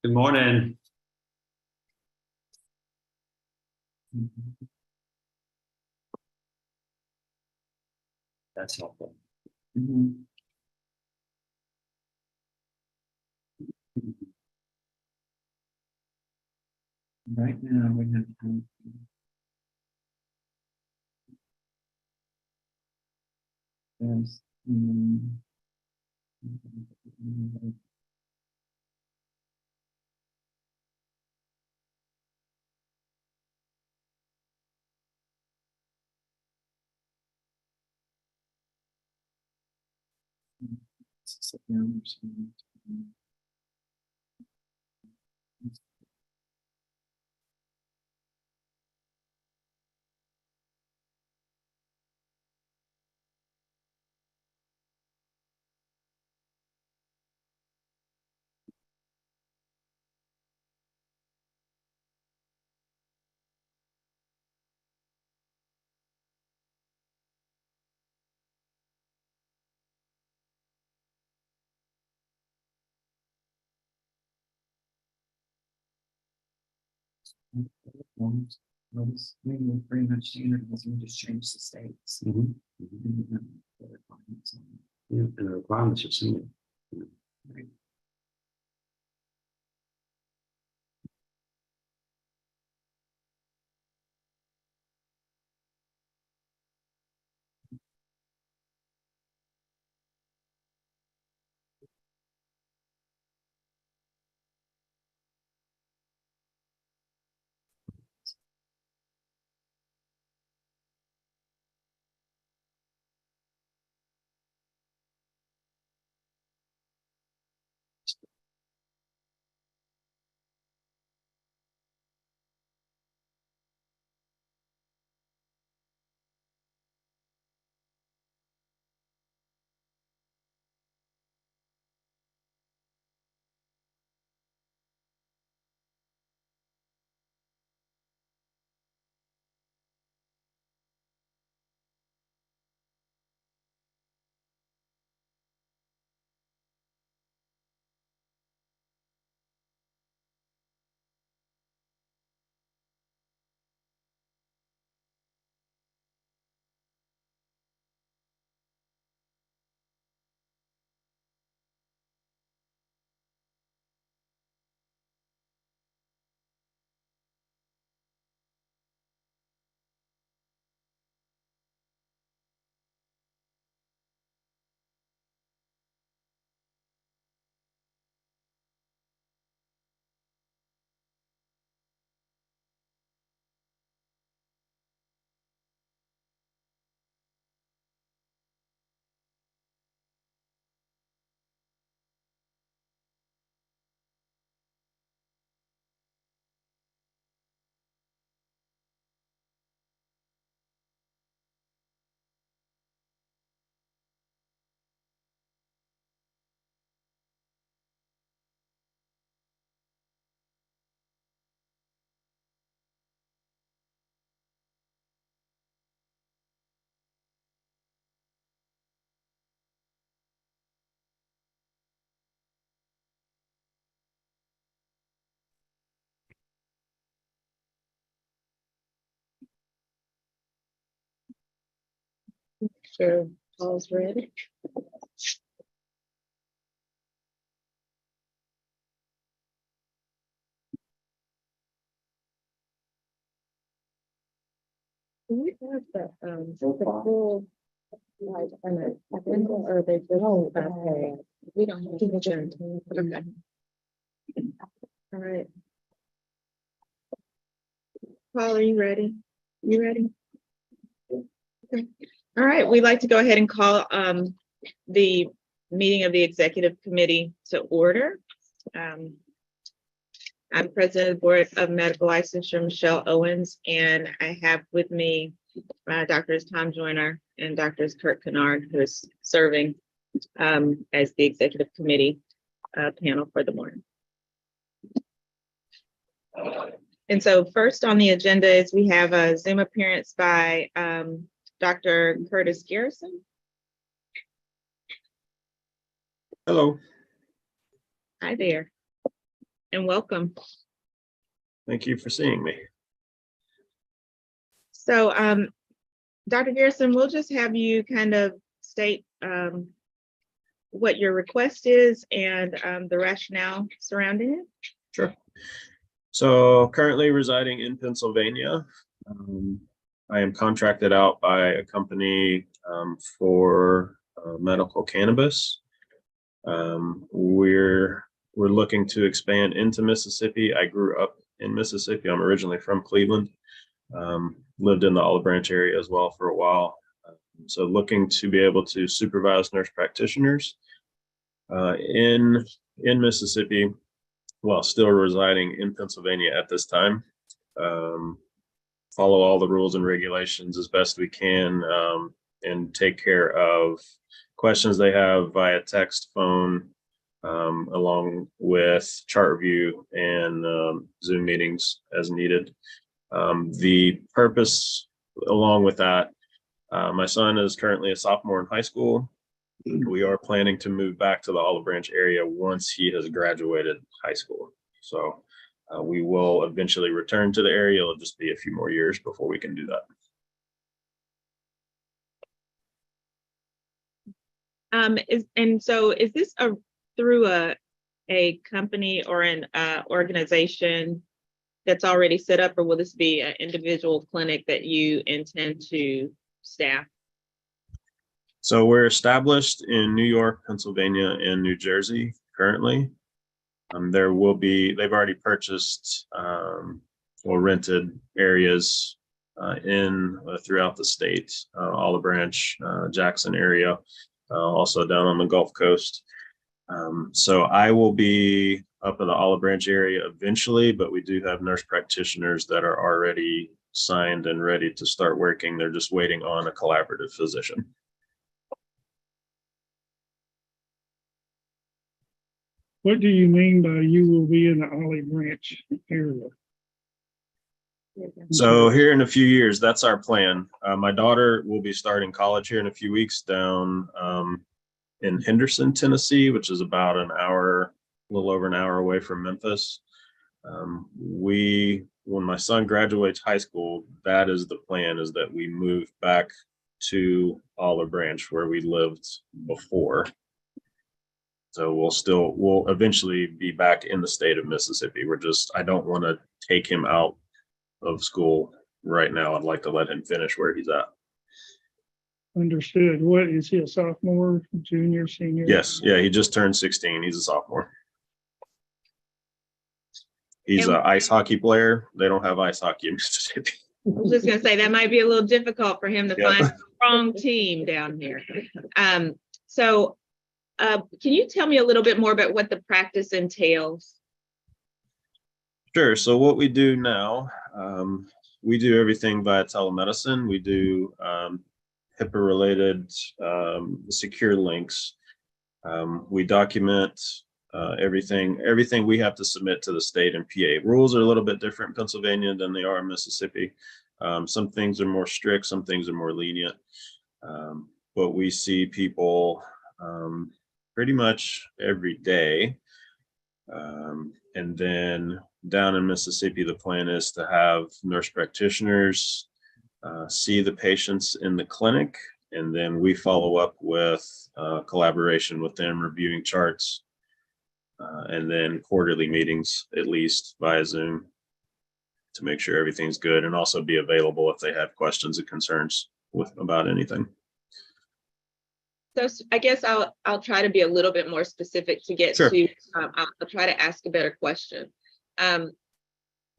Good morning. That's helpful. Right now, we have. Yes. Sit down or something. Maybe we're pretty much standard, because we just change the states. Mhm. Yeah, and the requirements are similar. Right. Sure, Paul's ready. We have the full, like, or they just, okay, we don't have to adjourn. Okay. All right. Paul, are you ready? You ready? Okay. All right, we'd like to go ahead and call the meeting of the executive committee to order. I'm President of the Board of Medical Licensure, Michelle Owens, and I have with me Drs. Tom Joyner and Drs. Kurt Kennard, who is serving as the executive committee panel for the morning. And so first on the agenda is we have a Zoom appearance by Dr. Curtis Garrison. Hello. Hi there. and welcome. Thank you for seeing me. So, Dr. Garrison, we'll just have you kind of state what your request is and the rationale surrounding it. Sure. So currently residing in Pennsylvania. I am contracted out by a company for medical cannabis. We're looking to expand into Mississippi. I grew up in Mississippi. I'm originally from Cleveland. Lived in the Olive Branch area as well for a while. So looking to be able to supervise nurse practitioners in Mississippi while still residing in Pennsylvania at this time. Follow all the rules and regulations as best we can, and take care of questions they have via text, phone, along with chart review and Zoom meetings as needed. The purpose along with that, my son is currently a sophomore in high school. We are planning to move back to the Olive Branch area once he has graduated high school. So we will eventually return to the area. It'll just be a few more years before we can do that. Is this through a company or an organization that's already set up, or will this be an individual clinic that you intend to staff? So we're established in New York, Pennsylvania, and New Jersey currently. They've already purchased or rented areas throughout the state, Olive Branch, Jackson area, also down on the Gulf Coast. So I will be up in the Olive Branch area eventually, but we do have nurse practitioners that are already signed and ready to start working. They're just waiting on a collaborative physician. What do you mean by you will be in the Olive Branch area? So here in a few years, that's our plan. My daughter will be starting college here in a few weeks down in Henderson, Tennessee, which is about a little over an hour away from Memphis. When my son graduates high school, that is the plan, is that we move back to Olive Branch where we lived before. So we'll eventually be back in the state of Mississippi. I don't want to take him out of school right now. I'd like to let him finish where he's at. Understood. What is he, a sophomore, junior, senior? Yes. Yeah. He just turned 16. He's a sophomore. He's an ice hockey player. They don't have ice hockey in Mississippi. I was just gonna say that might be a little difficult for him to find a strong team down here. Can you tell me a little bit more about what the practice entails? Sure. So what we do now, we do everything via telemedicine. We do HIPAA related secure links. We document everything we have to submit to the state and PA. Rules are a little bit different in Pennsylvania than they are in Mississippi. Some things are more strict, some things are more lenient. But we see people pretty much every day. And then down in Mississippi, the plan is to have nurse practitioners see the patients in the clinic, and then we follow up with collaboration with them, reviewing charts, and then quarterly meetings, at least via Zoom, to make sure everything's good, and also be available if they have questions and concerns about anything. So I guess I'll try to be a little bit more specific to get Sure. to. I'll try to ask a better question.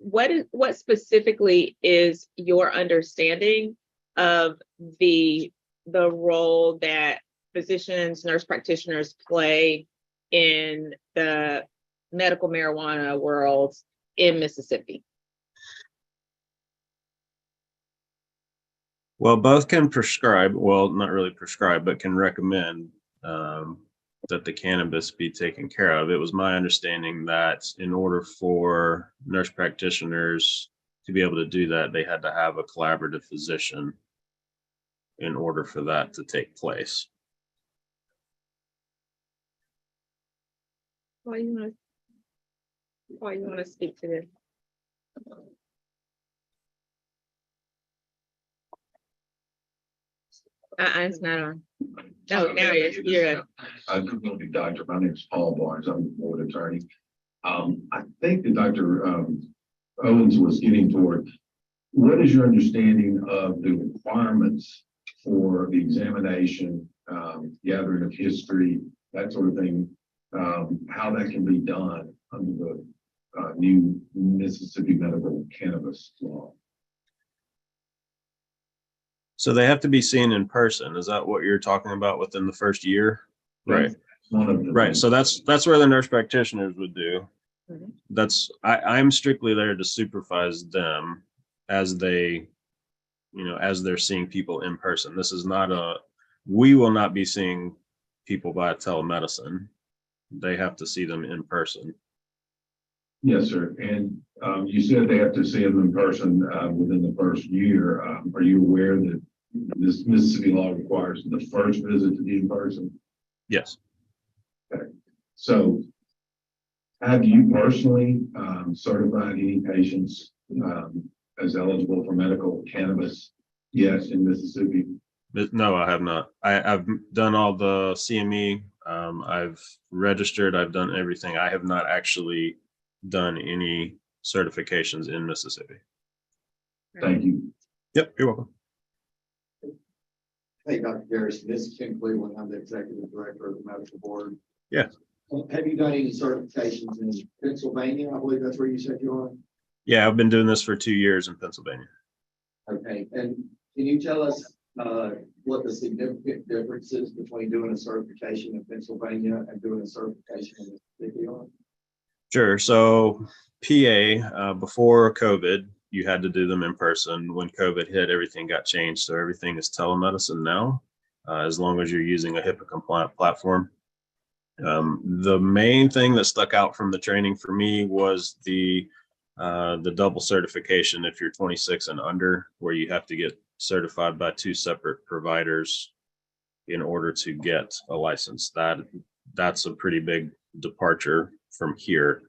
What specifically is your understanding of the role that physicians, nurse practitioners play in the medical marijuana world in Mississippi? Well, both can prescribe, well, not really prescribe, but can recommend that the cannabis be taken care of. It was my understanding that in order for nurse practitioners to be able to do that, they had to have a collaborative physician in order for that to take place. Well, Paul, you want to speak to this? It's not on. No, now it is. You're. I don't know the doctor. My name is Paul Barnes. I'm the board attorney. I think that Dr. Owens was getting toward, what is your understanding of the requirements for the examination, gathering of history, that sort of thing, how that can be done under the new Mississippi medical cannabis law? So they have to be seen in person. Is that what you're talking about within the first year? Right. One of the Right. So that's where the nurse practitioners would do. Mhm. I'm strictly there to supervise them as they, as they're seeing people in person. This is not we will not be seeing people via telemedicine. They have to see them in person. Yes, sir. And you said they have to see them in person within the first year. Are you aware that this Mississippi law requires the first visit to be in person? Yes. So have you personally certified any patients as eligible for medical cannabis yet in Mississippi? But no, I have not. I've done all the CME. I've registered. I've done everything. I have not actually done any certifications in Mississippi. Thank you. Yep, you're welcome. Hey, Dr. Garrison, this is Ken Cleveland. I'm the executive director of the medical board. Yeah. Have you done any certifications in Pennsylvania? I believe that's where you said you are. Yeah, I've been doing this for 2 years in Pennsylvania. Okay, and can you tell us what the significant difference is between doing a certification in Pennsylvania and doing a certification in Mississippi are? Sure. So PA, before COVID, you had to do them in person. When COVID hit, everything got changed. So everything is telemedicine now, as long as you're using a HIPAA compliant platform. The main thing that stuck out from the training for me was the double certification if you're 26 and under, where you have to get certified by 2 separate providers in order to get a license. That's a pretty big departure from here.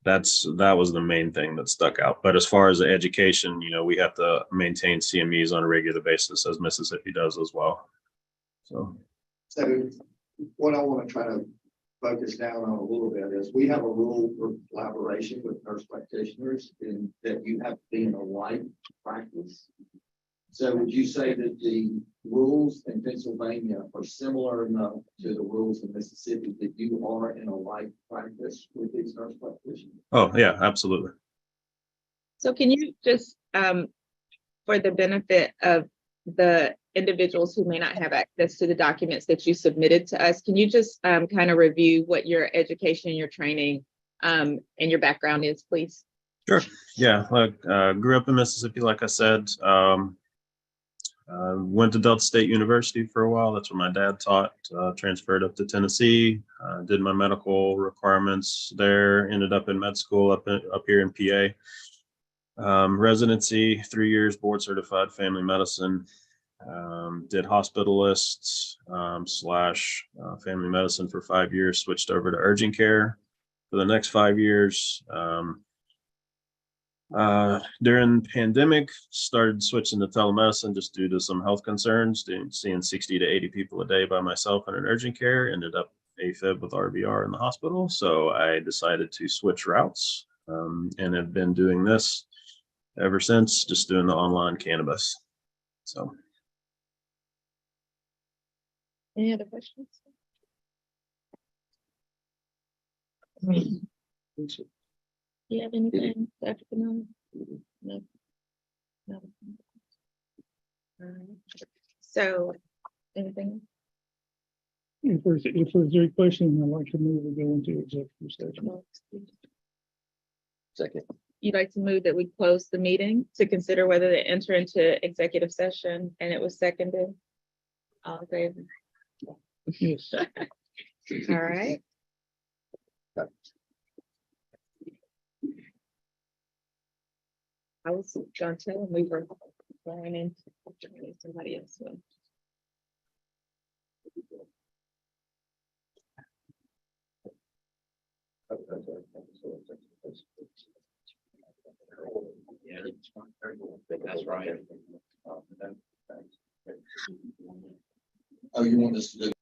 That was the main thing that stuck out. But as far as the education, we have to maintain CMEs on a regular basis, as Mississippi does as well. So what I want to try to focus down on a little bit is we have a rule for collaboration with nurse practitioners in that you have to be in a like practice. So would you say that the rules in Pennsylvania are similar enough to the rules in Mississippi that you are in a like practice with these nurse practitioners? oh yeah, absolutely. So can you just, for the benefit of the individuals who may not have access to the documents that you submitted to us, can you just kind of review what your education, your training, and your background is, please? Sure. Yeah, grew up in Mississippi, like I said. Went to Delta State University for a while. That's where my dad taught. Transferred up to Tennessee. Did my medical requirements there. Ended up in med school up here in PA. Residency, 3 years, board certified family medicine. Did hospitalist / family medicine for 5 years. Switched over to urgent care for the next 5 years. During the pandemic, started switching to telemedicine just due to some health concerns, seeing 60 to 80 people a day by myself in an urgent care. Ended up AFib with RVR in the hospital. So I decided to switch routes, and have been doing this ever since, just doing the online cannabis. So. Any other questions? Do you have anything, Dr. Canone? No. No. So, anything? If there's a question, I'd like to move to go into executive session. Second. You'd like to move that we close the meeting to consider whether to enter into executive session, and it was seconded. All in favor? Yes. All right. I was gonna tell him we were going in somebody else. That's right. Oh, you want us to do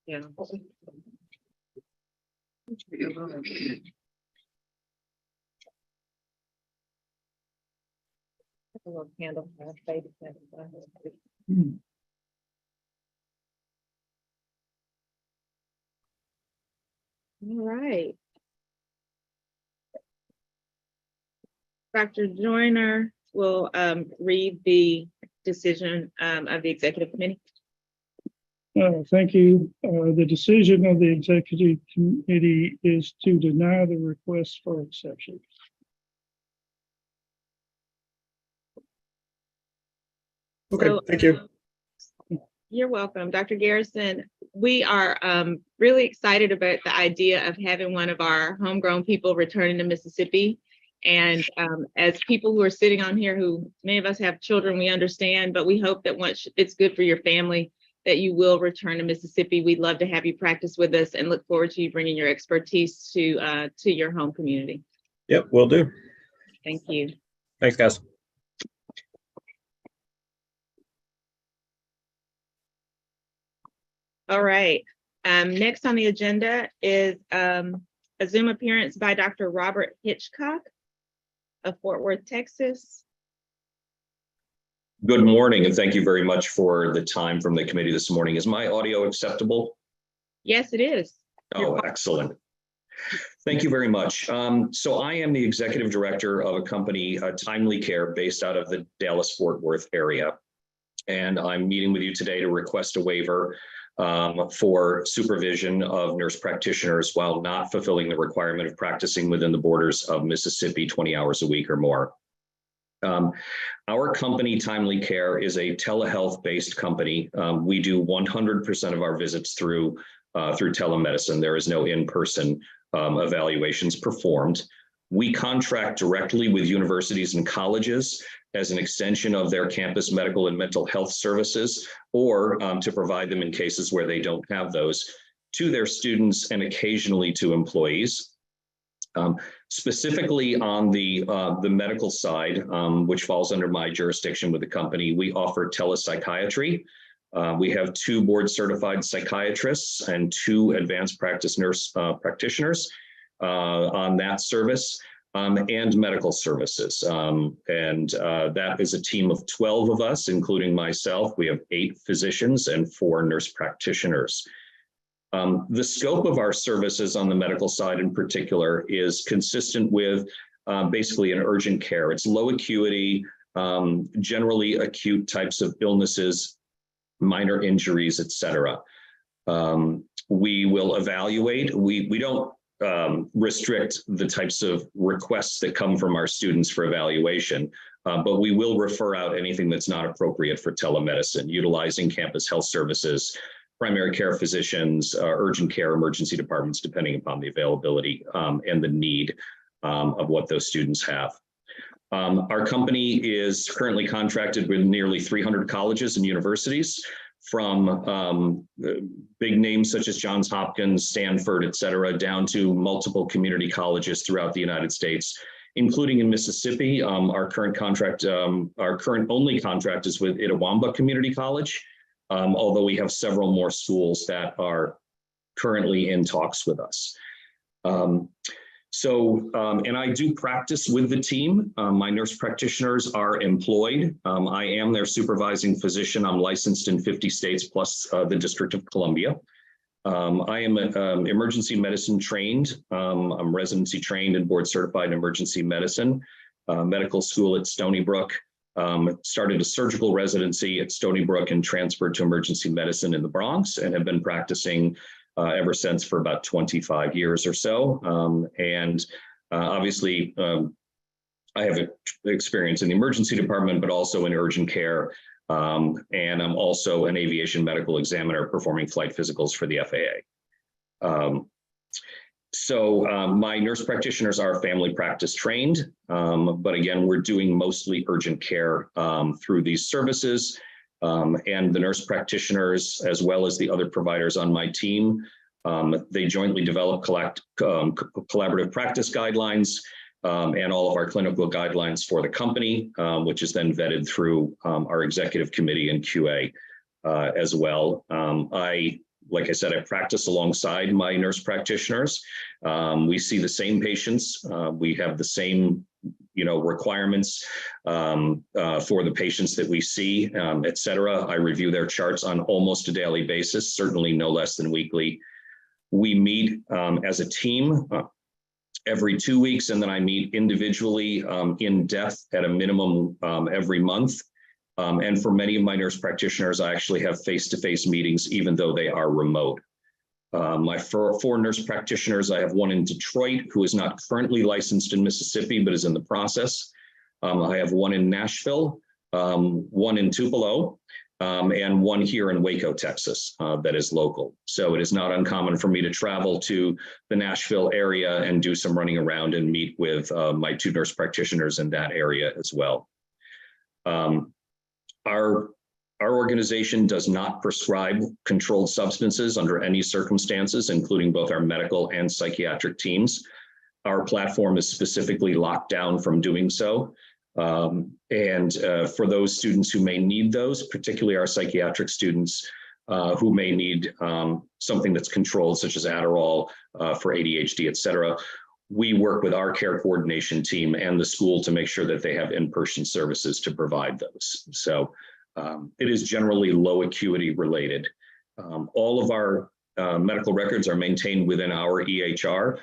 Yeah. A little candle. Hmm. All right. Dr. Joyner will read the decision of the executive committee. Thank you. The decision of the executive committee is to deny the request for exception. Okay, So, thank you. You're welcome, Dr. Garrison. We are really excited about the idea of having one of our homegrown people returning to Mississippi. And as people who are sitting on here, who many of us have children, we understand, but we hope that once it's good for your family, that you will return to Mississippi. We'd love to have you practice with us and look forward to you bringing your expertise to your home community. Yep, will do. Thank you. Thanks, guys. All right. Next on the agenda is a Zoom appearance by Dr. Robert Hitchcock of Fort Worth, Texas. Good morning, and thank you very much for the time from the committee this morning. Is my audio acceptable? Yes, it is. Oh, excellent. Thank you very much. So I am the executive director of a company, Timely Care, based out of the Dallas-Fort Worth area. And I'm meeting with you today to request a waiver for supervision of nurse practitioners while not fulfilling the requirement of practicing within the borders of Mississippi 20 hours a week or more. Our company, Timely Care, is a telehealth-based company. We do 100% of our visits through telemedicine. There is no in-person evaluations performed. We contract directly with universities and colleges as an extension of their campus medical and mental health services, or to provide them in cases where they don't have those, to their students and occasionally to employees. Specifically on the medical side, which falls under my jurisdiction with the company, we offer telepsychiatry. We have 2 board-certified psychiatrists and 2 advanced practice nurse practitioners on that service, and medical services. That is a team of 12 of us, including myself. We have 8 physicians and 4 nurse practitioners. The scope of our services on the medical side in particular is consistent with basically an urgent care. It's low acuity, generally acute types of illnesses, minor injuries, et cetera. We will evaluate. We don't restrict the types of requests that come from our students for evaluation, but we will refer out anything that's not appropriate for telemedicine, utilizing campus health services, primary care physicians, urgent care, emergency departments, depending upon the availability and the need of what those students have. Our company is currently contracted with nearly 300 colleges and universities, from big names such as Johns Hopkins, Stanford, et cetera, down to multiple community colleges throughout the United States, including in Mississippi. Our current only contract is with Itawamba Community College, although we have several more schools that are currently in talks with us. And I do practice with the team. My nurse practitioners are employed. I am their supervising physician. I'm licensed in 50 states plus the District of Columbia. I am emergency medicine trained. I'm residency trained and board certified in emergency medicine, medical school at Stony Brook. Started a surgical residency at Stony Brook and transferred to emergency medicine in the Bronx, and have been practicing ever since for about 25 years or so. Obviously, I have experience in the emergency department, but also in urgent care. And I'm also an aviation medical examiner performing flight physicals for the FAA. My nurse practitioners are family practice trained, but again, we're doing mostly urgent care through these services. And the nurse practitioners, as well as the other providers on my team, they jointly develop collaborative practice guidelines and all of our clinical guidelines for the company, which is then vetted through our executive committee and QA as well. I Like I said, I practice alongside my nurse practitioners. We see the same patients. We have the same, requirements for the patients that we see, et cetera. I review their charts on almost a daily basis, certainly no less than weekly. We meet as a team every 2 weeks, and then I meet individually in depth at a minimum every month. And for many of my nurse practitioners, I actually have face-to-face meetings, even though they are remote. My four nurse practitioners, I have one in Detroit who is not currently licensed in Mississippi, but is in the process. I have one in Nashville, one in Tupelo, and one here in Waco, Texas, that is local. So it is not uncommon for me to travel to the Nashville area and do some running around and meet with my 2 nurse practitioners in that area as well. Our organization does not prescribe controlled substances under any circumstances, including both our medical and psychiatric teams. Our platform is specifically locked down from doing so. For those students who may need those, particularly our psychiatric students who may need something that's controlled, such as Adderall for ADHD, et cetera, we work with our care coordination team and the school to make sure that they have in-person services to provide those. So it is generally low acuity related. All of our medical records are maintained within our EHR.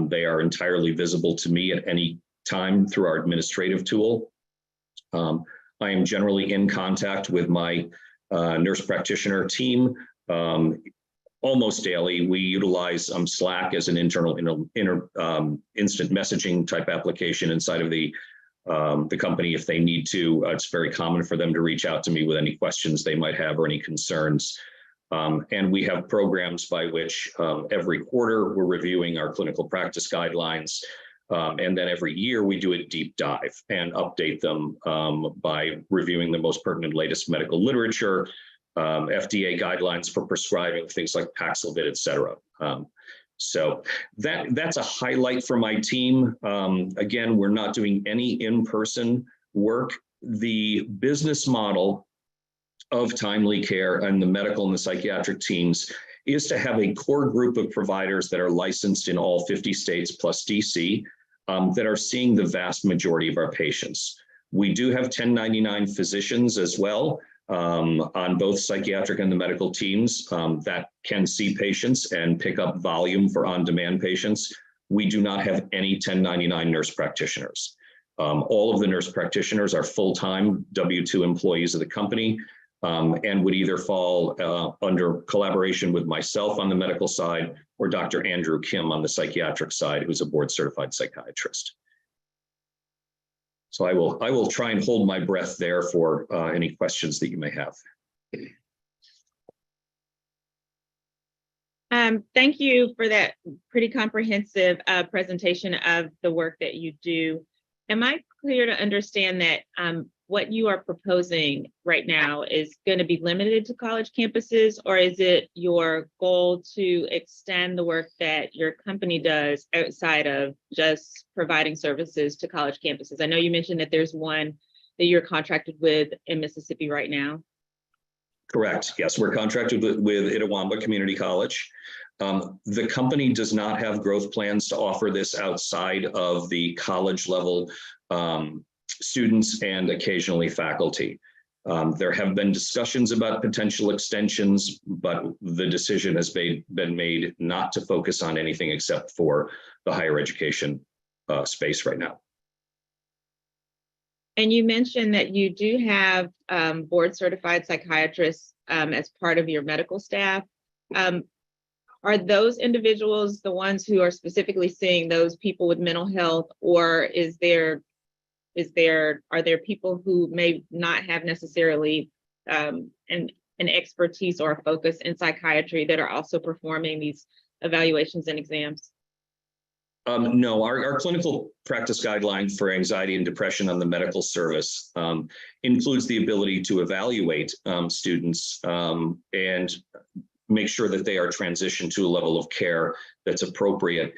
They are entirely visible to me at any time through our administrative tool. I am generally in contact with my nurse practitioner team almost daily. We utilize Slack as an internal instant messaging type application inside of the company if they need to. It's very common for them to reach out to me with any questions they might have or any concerns. And we have programs by which every quarter we're reviewing our clinical practice guidelines. And then every year we do a deep dive and update them by reviewing the most pertinent latest medical literature, FDA guidelines for prescribing things like Paxlovid, et cetera. So that's a highlight for my team. Again, we're not doing any in-person work. The business model of Timely Care and the medical and the psychiatric teams is to have a core group of providers that are licensed in all 50 states plus DC that are seeing the vast majority of our patients. We do have 1099 physicians as well on both psychiatric and the medical teams that can see patients and pick up volume for on-demand patients. We do not have any 1099 nurse practitioners. All of the nurse practitioners are full-time W-2 employees of the company and would either fall under collaboration with myself on the medical side or Dr. Andrew Kim on the psychiatric side, who's a board-certified psychiatrist. So I will try and hold my breath there for any questions that you may have. Thank you for that pretty comprehensive presentation of the work that you do. Am I clear to understand that what you are proposing right now is going to be limited to college campuses, or is it your goal to extend the work that your company does outside of just providing services to college campuses? I know you mentioned that there's one that you're contracted with in Mississippi right now. Correct. Yes, we're contracted with Itawamba Community College. The company does not have growth plans to offer this outside of the college level students and occasionally faculty. There have been discussions about potential extensions, but the decision has been made not to focus on anything except for the higher education space right now. And you mentioned that you do have board certified psychiatrists as part of your medical staff. Are those individuals the ones who are specifically seeing those people with mental health, or are there people who may not have necessarily an expertise or a focus in psychiatry that are also performing these evaluations and exams? No, our clinical practice guideline for anxiety and depression on the medical service includes the ability to evaluate students and make sure that they are transitioned to a level of care that's appropriate.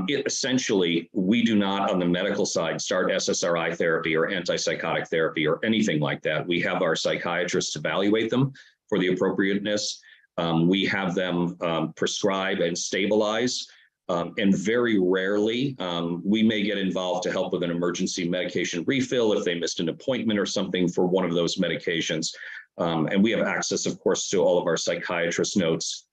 Essentially, we do not on the medical side start SSRI therapy or antipsychotic therapy or anything like that. We have our psychiatrists evaluate them for the appropriateness. We have them prescribe and stabilize. And very rarely, we may get involved to help with an emergency medication refill if they missed an appointment or something for one of those medications. And we have access, of course, to all of our psychiatrist notes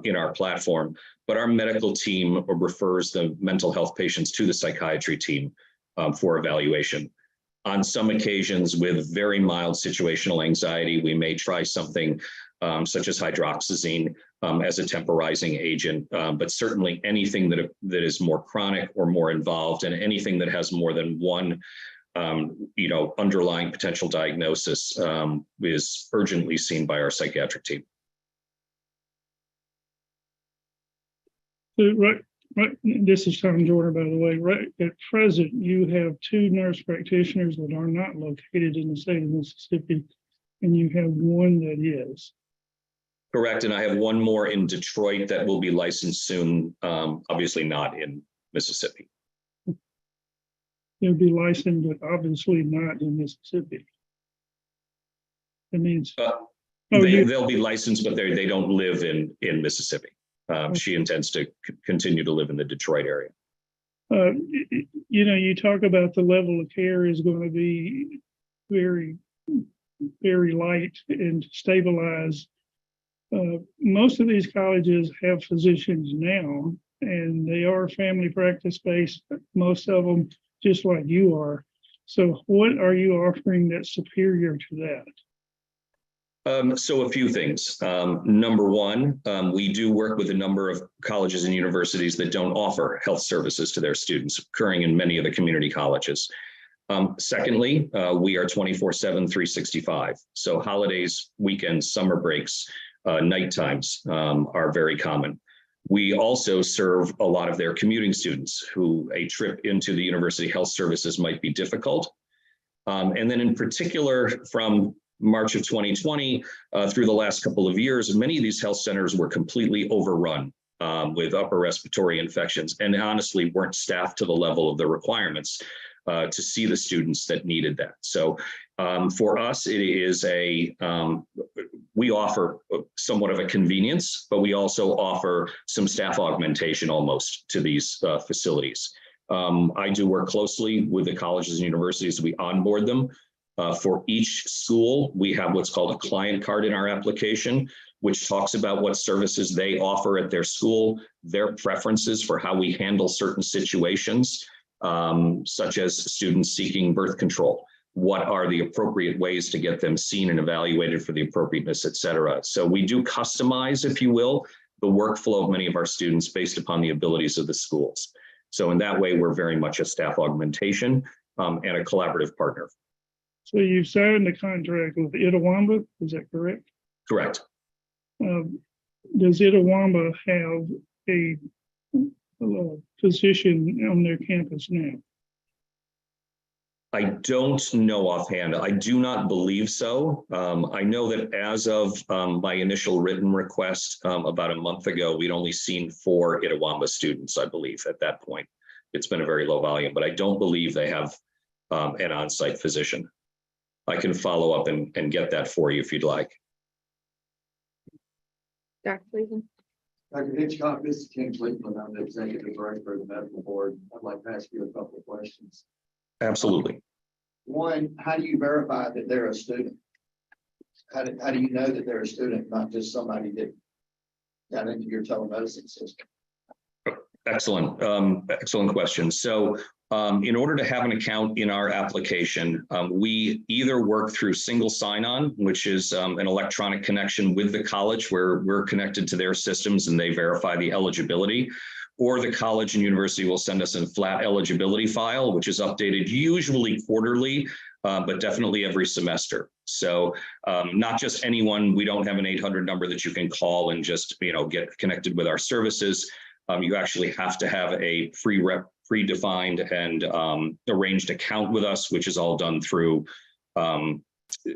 in our platform. But our medical team refers the mental health patients to the psychiatry team for evaluation. On some occasions, with very mild situational anxiety, we may try something such as hydroxyzine as a temporizing agent, but certainly anything that is more chronic or more involved, and anything that has more than one underlying potential diagnosis is urgently seen by our psychiatric team. So, right, this is Tom Jordan, by the way. Right at present, you have 2 nurse practitioners that are not located in the state of Mississippi, and you have 1 that is. Correct, and I have 1 more in Detroit that will be licensed soon, obviously not in Mississippi. They'll be licensed, but obviously not in Mississippi. That means. They'll be licensed, but they don't live in Mississippi. She intends to continue to live in the Detroit area. You talk about the level of care is going to be very, very light and stabilized. Most of these colleges have physicians now, and they are family practice based, most of them just like you are. So what are you offering that's superior to that? So a few things. Number one, we do work with a number of colleges and universities that don't offer health services to their students, occurring in many of the community colleges. Secondly, we are 24/7, 365. So holidays, weekends, summer breaks, night times are very common. We also serve a lot of their commuting students who a trip into the university health services might be difficult. And then in particular, from March of 2020 through the last couple of years, many of these health centers were completely overrun with upper respiratory infections, and honestly weren't staffed to the level of the requirements to see the students that needed that. So for us, it is we offer somewhat of a convenience, but we also offer some staff augmentation almost to these facilities. I do work closely with the colleges and universities. We onboard them. For each school, we have what's called a client card in our application, which talks about what services they offer at their school, their preferences for how we handle certain situations, such as students seeking birth control. What are the appropriate ways to get them seen and evaluated for the appropriateness, et cetera. So we do customize, if you will, the workflow of many of our students based upon the abilities of the schools. So in that way, we're very much a staff augmentation and a collaborative partner. So you've signed a contract with Itawamba, is that correct? Correct. Does Itawamba have a physician on their campus now? I don't know offhand. I do not believe so. I know that as of my initial written request about a month ago, we'd only seen 4 Itawamba students, I believe, at that point. It's been a very low volume, but I don't believe they have an on-site physician. I can follow up and get that for you if you'd like. Dr. Cleveland? Dr. Hitchcock, this is Ken Cleveland. I'm the executive director of the medical board. I'd like to ask you a couple of questions. Absolutely. One, how do you verify that they're a student? How do you know that they're a student, not just somebody that got into your telemedicine system? Excellent. Excellent question. So in order to have an account in our application, we either work through single sign-on, which is an electronic connection with the college where we're connected to their systems and they verify the eligibility, or the college and university will send us a flat eligibility file, which is updated usually quarterly, but definitely every semester. So not just anyone, we don't have an 800 number that you can call and just get connected with our services. You actually have to have a predefined and arranged account with us, which is all done through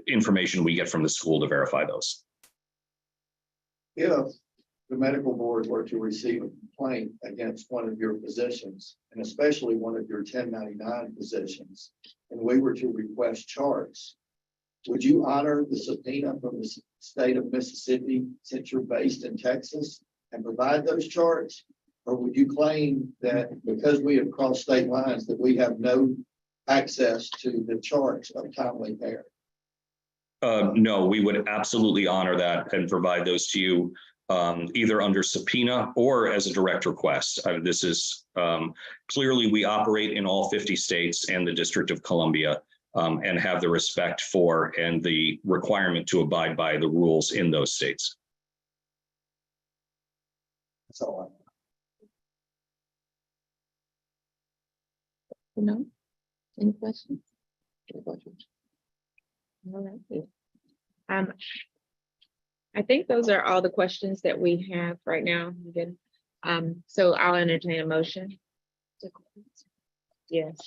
information we get from the school to verify those. If the medical board were to receive a complaint against one of your physicians, and especially one of your 1099 physicians, and we were to request charts, would you honor the subpoena from the state of Mississippi since you're based in Texas and provide those charts? Or would you claim that because we have crossed state lines, that we have no access to the charts of timely care? No, we would absolutely honor that and provide those to you either under subpoena or as a direct request. This is clearly we operate in all 50 states and the District of Columbia and have the respect for and the requirement to abide by the rules in those states. That's all. No? Any questions? All right. I think those are all the questions that we have right now. Good. So I'll entertain a motion. Yes,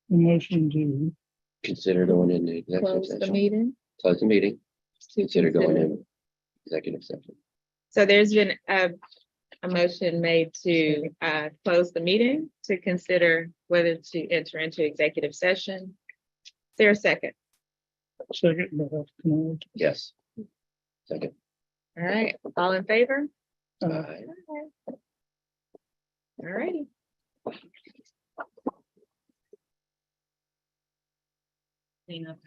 The motion to, Consider going into executive close the session. meeting. Close the meeting. to Consider going consider- in executive session. So there's been a motion made to close the meeting to consider whether to enter into executive session. Is there a second? second, by Dr. Kennard. Yes. Second. All right, all in favor? Aye. All righty. Clean up.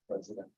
President.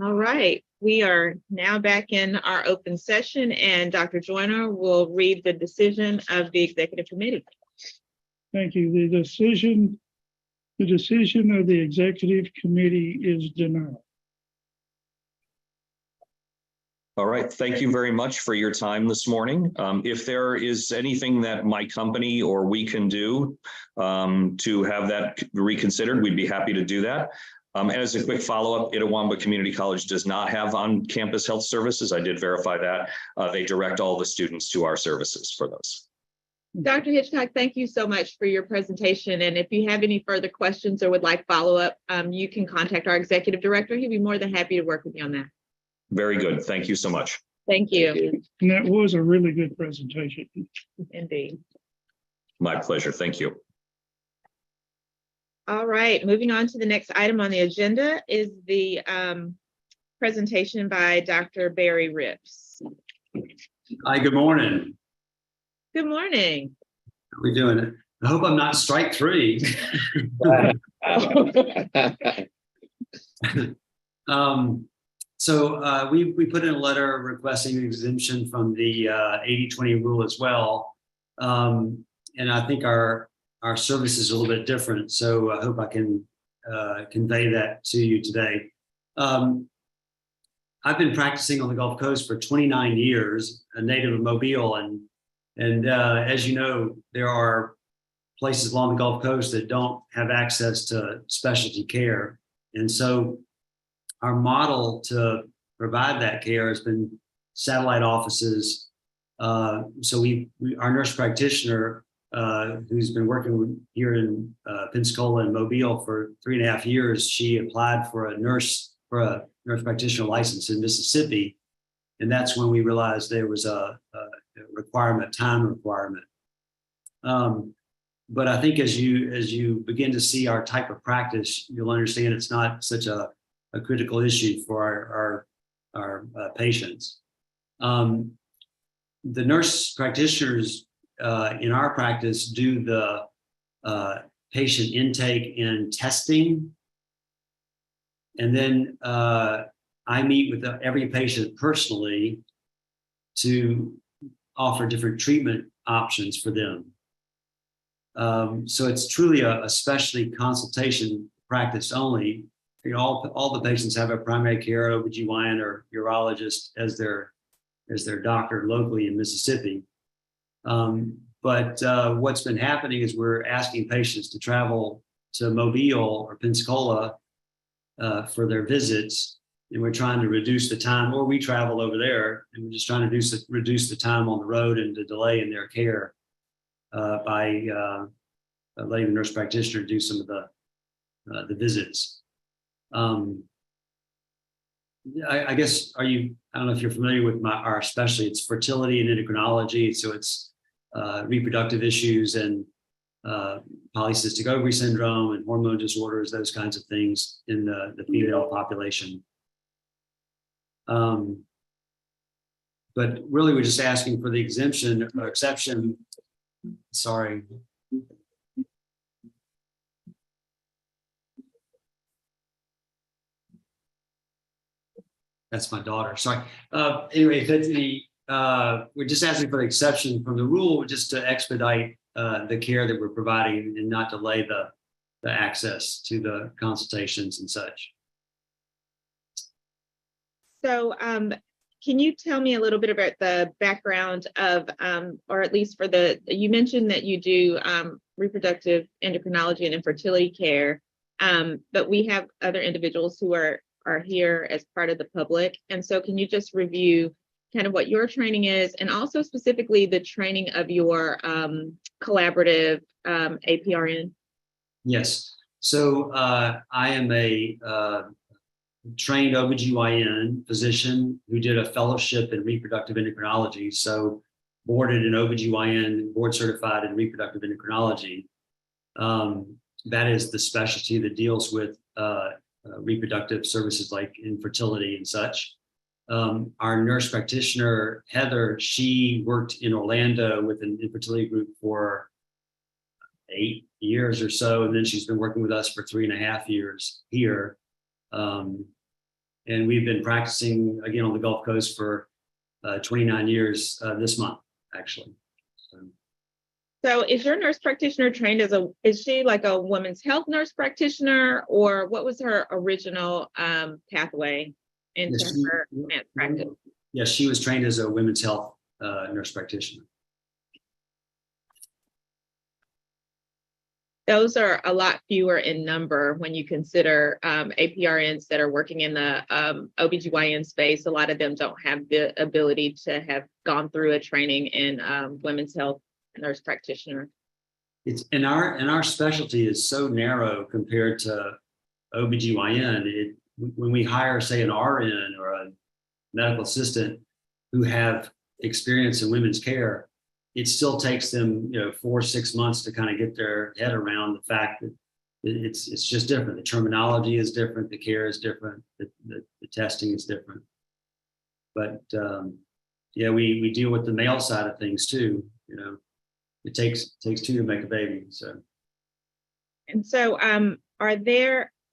All right, we are now back in our open session and Dr. Joyner will read the decision of the executive committee. Thank you. The decision of the executive committee is denied. All right, thank you very much for your time this morning. If there is anything that my company or we can do to have that reconsidered, we'd be happy to do that. As a quick follow-up, Itawamba Community College does not have on-campus health services. I did verify that. They direct all the students to our services for those. Dr. Hitchcock, thank you so much for your presentation. And if you have any further questions or would like follow-up, you can contact our executive director. He'd be more than happy to work with you on that. Very good. Thank you so much. Thank you. And that was a really good presentation. Indeed. My pleasure. Thank you. All right, moving on to the next item on the agenda is the presentation by Dr. Barry Rips. Hi, good morning. Good morning. How we doing it? I hope I'm not strike three. So we put in a letter requesting an exemption from the 80-20 rule as well. And I think our service is a little bit different. So I hope I can convey that to you today. I've been practicing on the Gulf Coast for 29 years, a native of Mobile. And as you know, there are places along the Gulf Coast that don't have access to specialty care. And so our model to provide that care has been satellite offices. So our nurse practitioner, who's been working here in Pensacola and Mobile for 3.5 years, she applied for a nurse practitioner license in Mississippi. And that's when we realized there was a time requirement. But I think as you begin to see our type of practice, you'll understand it's not such a critical issue for our patients. The nurse practitioners in our practice do the patient intake and testing. And then I meet with every patient personally to offer different treatment options for them. So it's truly a specialty consultation practice only. You know, all the patients have a primary care OBGYN or urologist as their doctor locally in Mississippi. But what's been happening is we're asking patients to travel to Mobile or Pensacola for their visits, and we're trying to reduce the time, or we travel over there, and we're just trying to reduce the time on the road and the delay in their care by letting the nurse practitioner do some of the visits. I guess, I don't know if you're familiar with our specialty. It's fertility and endocrinology. So it's reproductive issues and polycystic ovary syndrome and hormone disorders, those kinds of things in the female population. But really, we're just asking for the exemption or exception. Sorry. That's my daughter. Sorry. Anyway, we're just asking for the exception from the rule, just to expedite the care that we're providing and not delay the access to the consultations and such. So can you tell me a little bit about the background of, or at least for you mentioned that you do reproductive endocrinology and infertility care, but we have other individuals who are here as part of the public. And so can you just review kind of what your training is, and also specifically the training of your collaborative APRN? Yes. So I am a trained OBGYN physician who did a fellowship in reproductive endocrinology. So boarded in OBGYN, board certified in reproductive endocrinology. That is the specialty that deals with reproductive services like infertility and such. Our nurse practitioner, Heather, she worked in Orlando with an infertility group for 8 years or so, and then she's been working with us for 3.5 years here. And we've been practicing again on the Gulf Coast for 29 years this month, actually. So is your nurse practitioner trained is she like a women's health nurse practitioner, or what was her original pathway into Yes, she- her advanced practice? Yes, she was trained as a women's health nurse practitioner. Those are a lot fewer in number when you consider APRNs that are working in the OBGYN space. A lot of them don't have the ability to have gone through a training in women's health nurse practitioner. It's in our specialty is so narrow compared to OBGYN. When we hire, say, an RN or a medical assistant who have experience in women's care, it still takes them, 4 or 6 months to kind of get their head around the fact that it's just different. The terminology is different, the care is different, the testing is different. But yeah, we deal with the male side of things too. It takes two to make a baby. So. And so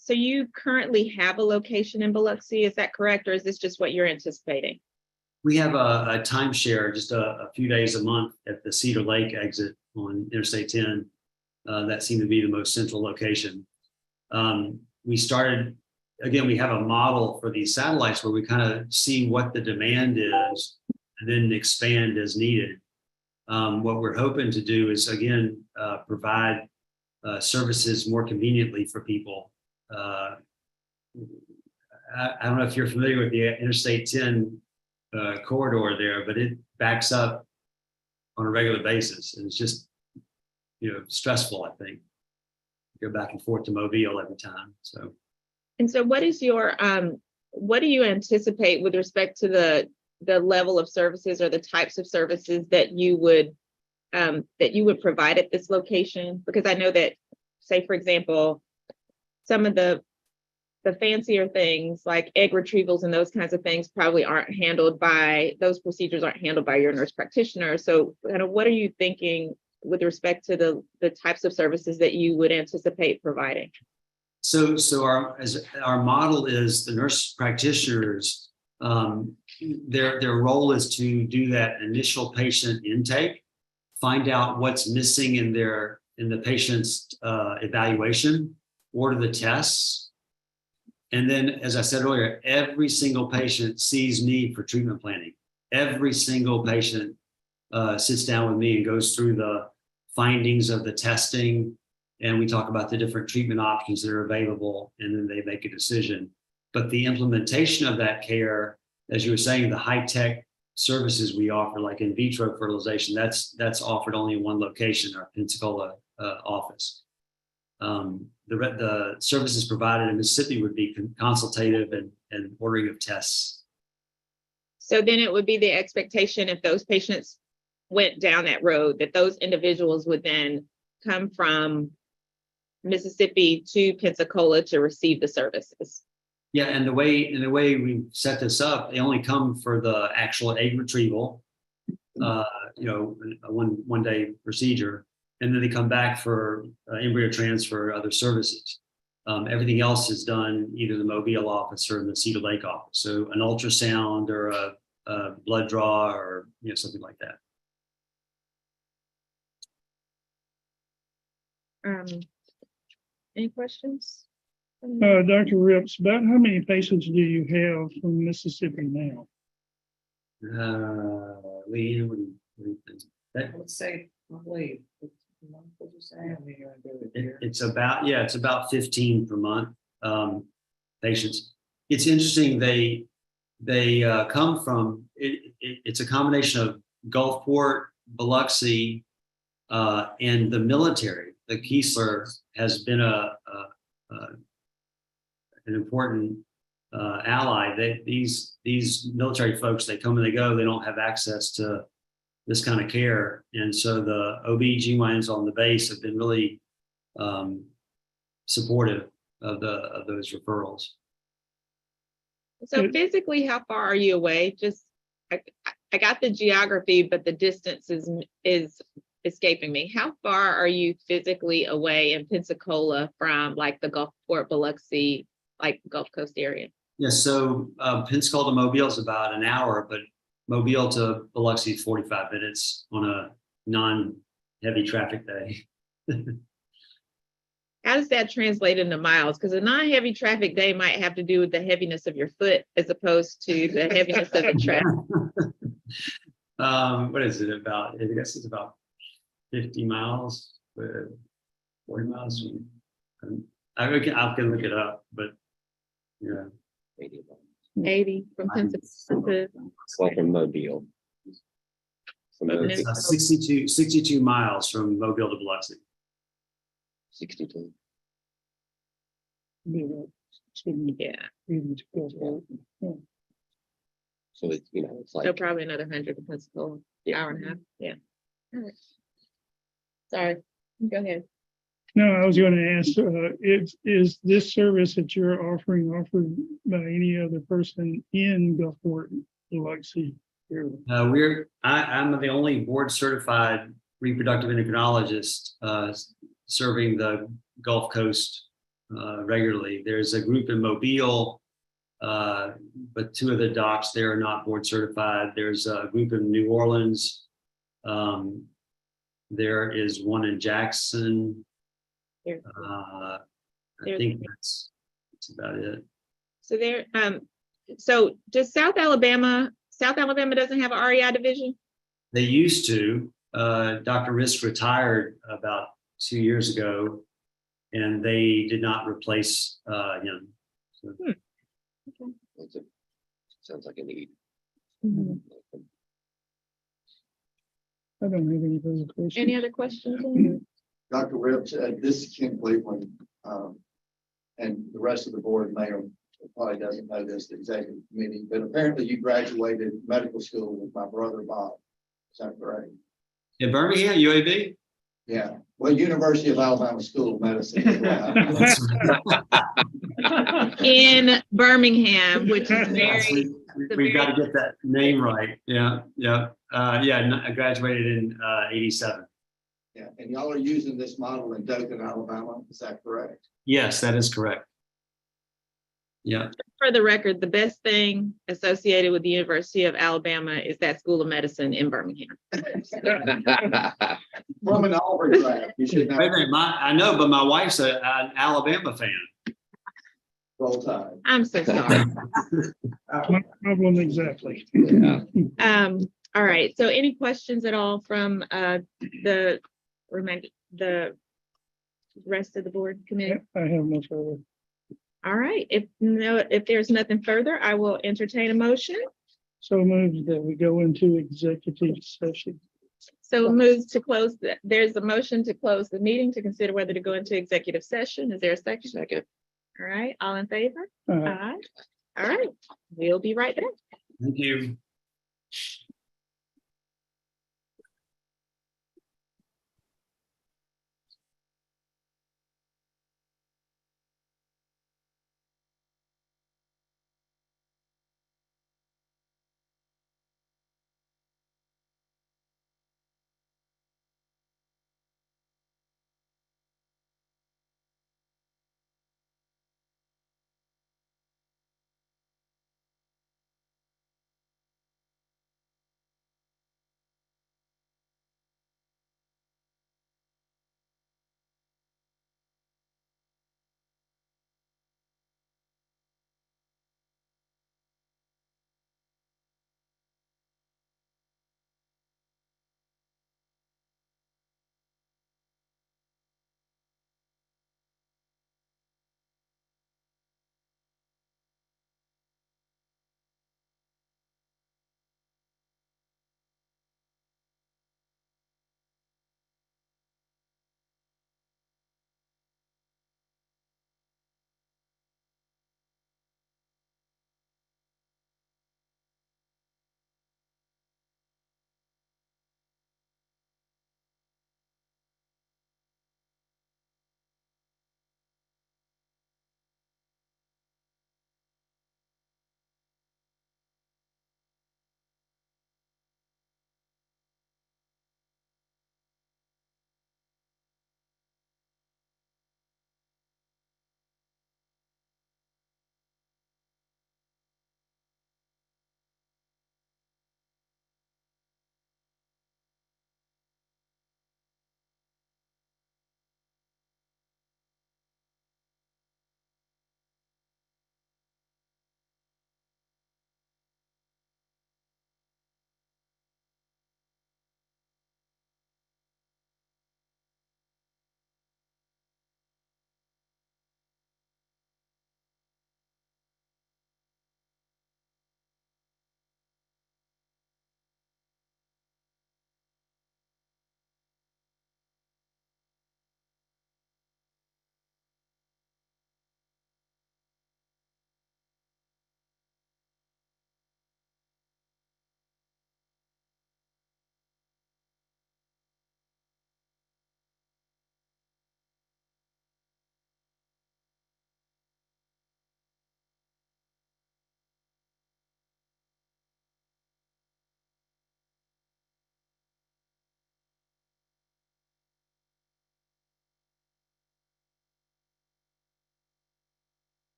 so you currently have a location in Biloxi, is that correct? Or is this just what you're anticipating? We have a timeshare just a few days a month at the Cedar Lake exit on Interstate 10. That seemed to be the most central location. We started, again, we have a model for these satellites where we kind of see what the demand is and then expand as needed. What we're hoping to do is, again, provide services more conveniently for people. I don't know if you're familiar with the Interstate 10 corridor there, but it backs up on a regular basis, and it's just stressful. I think go back and forth to Mobile every time. So, and so what is your what do you anticipate with respect to the level of services or the types of services that you would provide at this location? Because I know that, say for example, some of the fancier things like egg retrievals and those kinds of things probably those procedures aren't handled by your nurse practitioner. So kind of what are you thinking with respect to the types of services that you would anticipate providing? So our model is the nurse practitioners, their role is to do that initial patient intake, find out what's missing in the patient's evaluation, order the tests. And then, as I said earlier, every single patient sees me for treatment planning. Every single patient sits down with me and goes through the findings of the testing. And we talk about the different treatment options that are available, and then they make a decision. But the implementation of that care, as you were saying, the high-tech services we offer, like in vitro fertilization, that's offered only in one location, our Pensacola office. The services provided in Mississippi would be consultative and ordering of tests. So then it would be the expectation, if those patients went down that road, that those individuals would then come from Mississippi to Pensacola to receive the services. Yeah, and the way we set this up, they only come for the actual egg retrieval, a one day procedure, and then they come back for embryo transfer, other services. Everything else is done either in the Mobile office or in the Cedar Lake office. So an ultrasound or a blood draw or something like that. Any questions? Dr. Rips, about how many patients do you have from Mississippi now? Lee, what do you think? I would say probably, what would you say? How many are there a year? It's about 15 per month patients. It's interesting. They come from it's a combination of Gulfport, Biloxi, and the military. The Keesler has been an important ally. These military folks, they come and they go. They don't have access to this kind of care, and so the OB/GYNs on the base have been really supportive of those referrals. So physically, how far are you away? Just I got the geography, but the distance is escaping me. How far are you physically away in Pensacola from like the Gulfport, Biloxi, like Gulf Coast area? Yeah, so Pensacola to Mobile is about an hour, but Mobile to Biloxi, 45 minutes on a non-heavy traffic day. How does that translate into miles? Because a non-heavy traffic day might have to do with the heaviness of your foot as opposed to the heaviness of the traffic. What is it about? I guess it's about 50 miles, 40 miles. I can look it up, but yeah. 80 from Pensacola to Well, from Mobile. From And Mobile, it's- 62 miles from Mobile to Biloxi. 62. yeah, So it's, you know, it's so like, probably another 100 to Pensacola, hour and a half. Yeah. All right. Sorry, go ahead. No, I was going to ask, is this service that you're offering offered by any other person in Gulfport, Biloxi area? I'm the only board certified reproductive endocrinologist serving the Gulf Coast regularly. There's a group in Mobile, but two of the docs there are not board certified. There's a group in New Orleans. There is one in Jackson. Here. I There's- think that's about it. So there, so does South Alabama doesn't have an REI division? They used to. Dr. Risk retired about 2 years ago, and they did not replace him. So, it's a- sounds like a need. I don't have any further questions. Any other questions? Dr. Rips, this is Ken Cleveland, and the rest of the board may or probably doesn't know this, the executive committee, but apparently you graduated medical school with my brother Bob. Is that correct? in Birmingham, UAB. Yeah, well, University of Alabama School of Medicine. is what I- In Birmingham, which is Yes, very, we've got to get that name right. Yeah, yeah, I graduated in '87. Yeah, and y'all are using this model in Dothan, Alabama, is that correct? Yes, that is correct. Yeah, for the record, the best thing associated with the University of Alabama is that School of Medicine in Birmingham. From an Auburn grad, you should wait a know. minute, I know, but my wife's an Alabama fan. Roll Tide. I'm so sorry. My problem exactly. Yeah. All right, so any questions at all from the rest of the board committee? I have no further. All right, if there's nothing further, I will entertain a motion. So moved that we go into executive session. So moves to close, there's a motion to close the meeting to consider whether to go into executive session. Is there a second? Second. All right, all in favor? Uh, Aye. All right, we'll be right back. Thank you.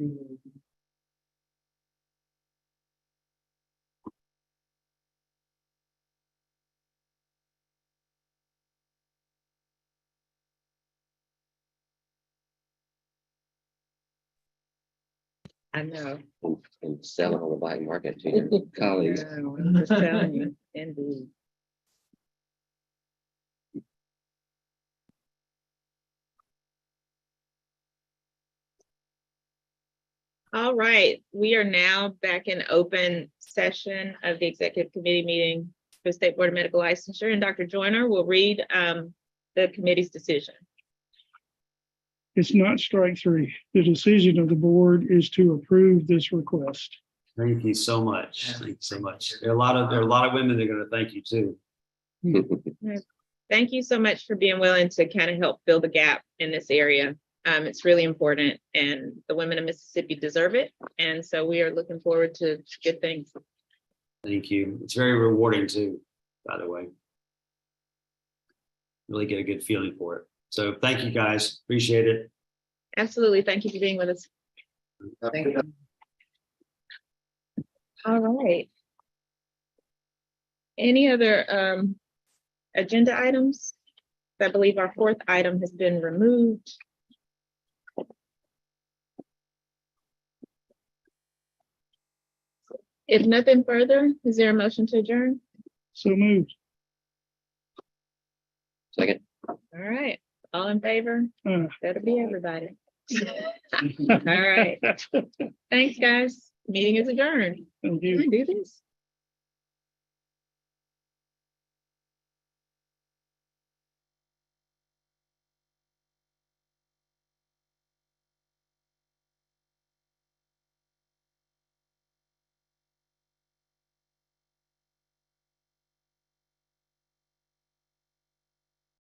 I know. And sell it on the black market to your colleagues. Yeah, I'm just telling you, indeed. All right, we are now back in open session of the executive committee meeting for the State Board of Medical Licensure, and Dr. Joyner will read the committee's decision. It's not strike three. The decision of the board is to approve this request. Thank you so much. Thank you so much. There are a lot of women that are going to thank you too. Thank you so much for being willing to kind of help fill the gap in this area. It's really important, and the women of Mississippi deserve it. And so we are looking forward to good things. Thank you. It's very rewarding too, by the way. Really get a good feeling for it. So thank you guys. Appreciate it. Absolutely. Thank you for being with us. Thank you. All right. Any other agenda items? I believe our fourth item has been removed. If nothing further, is there a motion to adjourn? So moved. Second. All right, all in favor? Uh. That'll be everybody. All right, thanks, guys. Meeting is adjourned. Thank Can you. I do this?